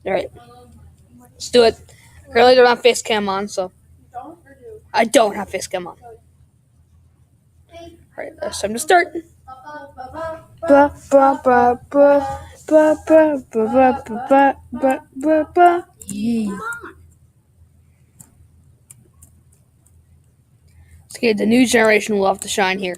Alright, let's do it. Currently don't have face cam on, so. I don't have face cam on. Alright, it's time to start. Okay, the new generation will have to shine here.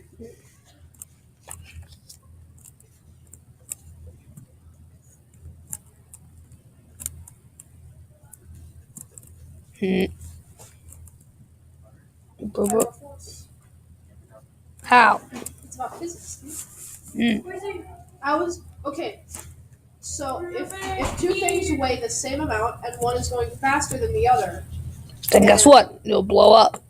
How? It's about physics. Mm. Okay. So if two things weigh the same amount and one is going faster than the other, Then guess what? It'll blow up.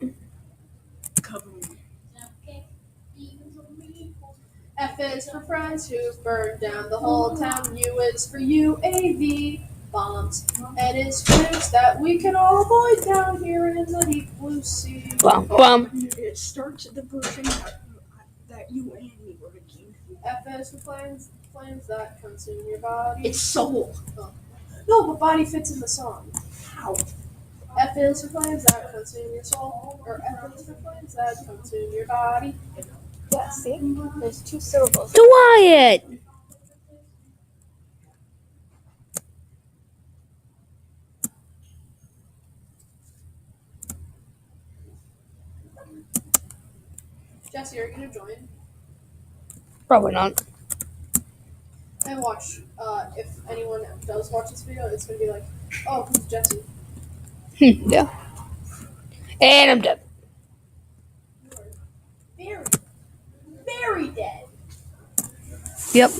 F is for friends who burned down the whole town. U is for UAV bombs. N is for nukes that we can all avoid down here in the deep blue sea. Bum, bum. It starts at the version that you and me were making. F is for flames that consume your body. It's soul. Oh. No, but body fits in the song. How? F is for flames that consume your soul. Or F is for flames that consume your body. Yeah, see? There's 2 syllables. Quiet! Jesse, are you gonna join? Probably not. And watch, if anyone does watch this video, it's gonna be like, oh, who's Jesse? Yeah. And I'm dead. You are very dead. Yep.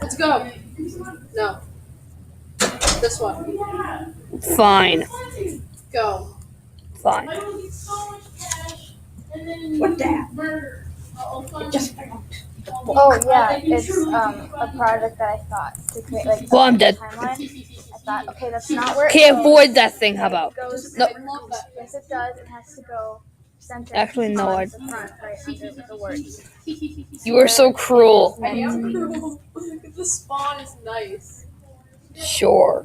Let's go. No. This one. Fine. Go. Fine. What that? It just found. Oh, yeah, it's a project that I thought to create, like, Well, I'm dead. timeline. I thought, okay, that's not where it Okay, goes. avoid that thing. How about? It goes, No. I love that. yes, it does. It has to go center. Actually, no, on I- the front, right under the words. You are so cruel. I am cruel. The spawn is nice. Sure.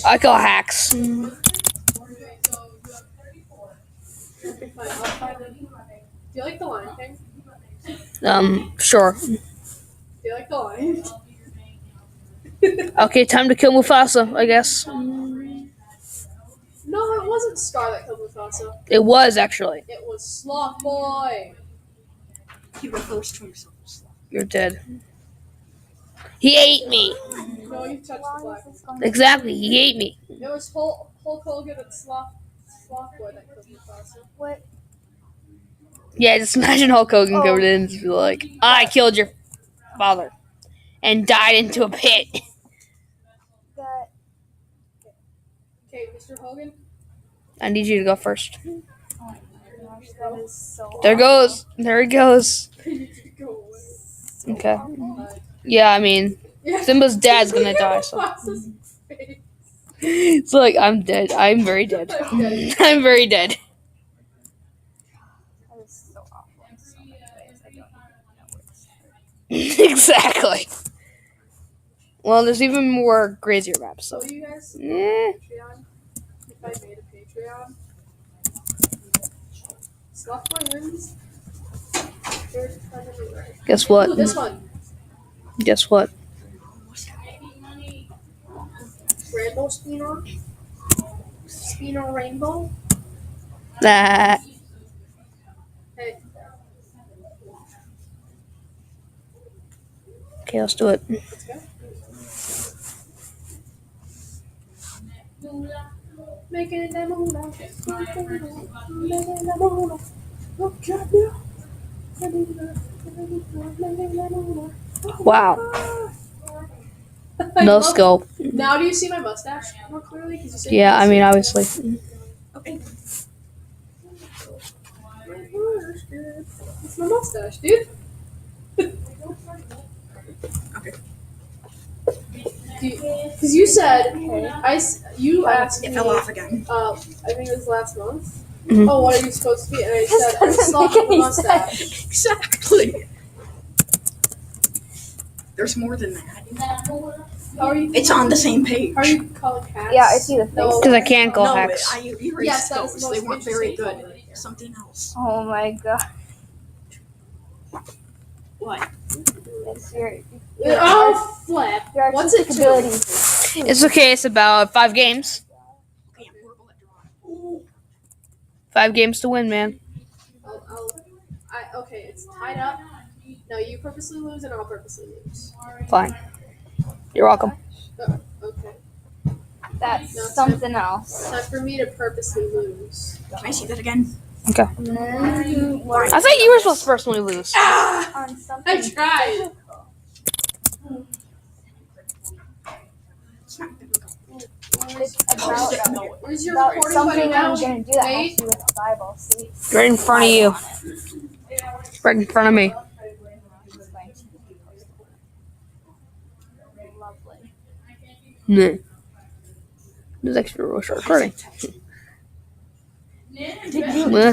I call hacks. Okay, so you have 34. Okay, fine. I'll find it. Do you like the Lion King? Sure. Do you like the Lion? Okay, time to kill Mufasa, I guess. No, it wasn't Scar that killed Mufasa. It was, actually. It was Sloth Boy. He refers to himself as sloth. You're dead. He ate me. No, you touched the flag. Exactly, he ate me. It was Hulk Hogan and Sloth Boy that killed Mufasa. What? Yeah, just imagine Hulk Hogan covered in and just be like, I killed your father. And died into a pit. That, Okay, Mr. Hogan. I need you to go first. oh my gosh, that is so There goes. There he goes. You need to go away. Okay. Yeah, I mean, Simba's dad's gonna die, so. Mufasa's face. It's like, I'm dead. I'm very dead. I'm dead. I'm very dead. That is so awful in so many ways. I don't even know where to start. Exactly. Well, there's even more crazier maps, so. So you guys Eh. Patreon? If I made a Patreon? Sloth Boy wins. There's a ton everywhere. Guess Ooh, what? this one. Guess what? Rainbow Spinner. Spinner Rainbow. That. Hey. Okay, let's do it. Let's go. Making them moolah. Making them moolah. Look at me. Wow. I No love- scope. Now do you see my mustache more clearly? 'Cause you said Yeah, you I could mean, see obviously. Okay. it. It's my mustache, dude. Okay. Because you said you asked It me. fell off again. I think it was last month. Mhm. Oh, what are you supposed to be? And I said I'm doesn't sloth make with a any mustache. Exactly. There's more than that. How are you? It's on the same page. How are you calling hats? Yeah, I see the face. No. Because I can't call No, hacks. I erased Yes, that is the those. They most weren't very interesting good. one. Something else. Oh my god. What? It's your Oh, flip. your What's it artistic to? abilities. It's okay. It's about 5 games. Okay, I'm horrible at drawing. 5 games to win, man. Okay, it's tied up. No, you purposely lose and I'll purposely lose. Fine. You're welcome. Okay. That's No, it's something else. Time for me to purposely lose. Can I see that again? Okay. And then we're I thought you were supposed to personally lose. Ah! on something. I tried. It's not biblical. It's about Where's your about recording something button now? I'm gonna do that Nate? has to do with the Bible. See, Right in front of you. Right in front of me. Lovely. Nah. This is actually a real short recording. Did you? Well,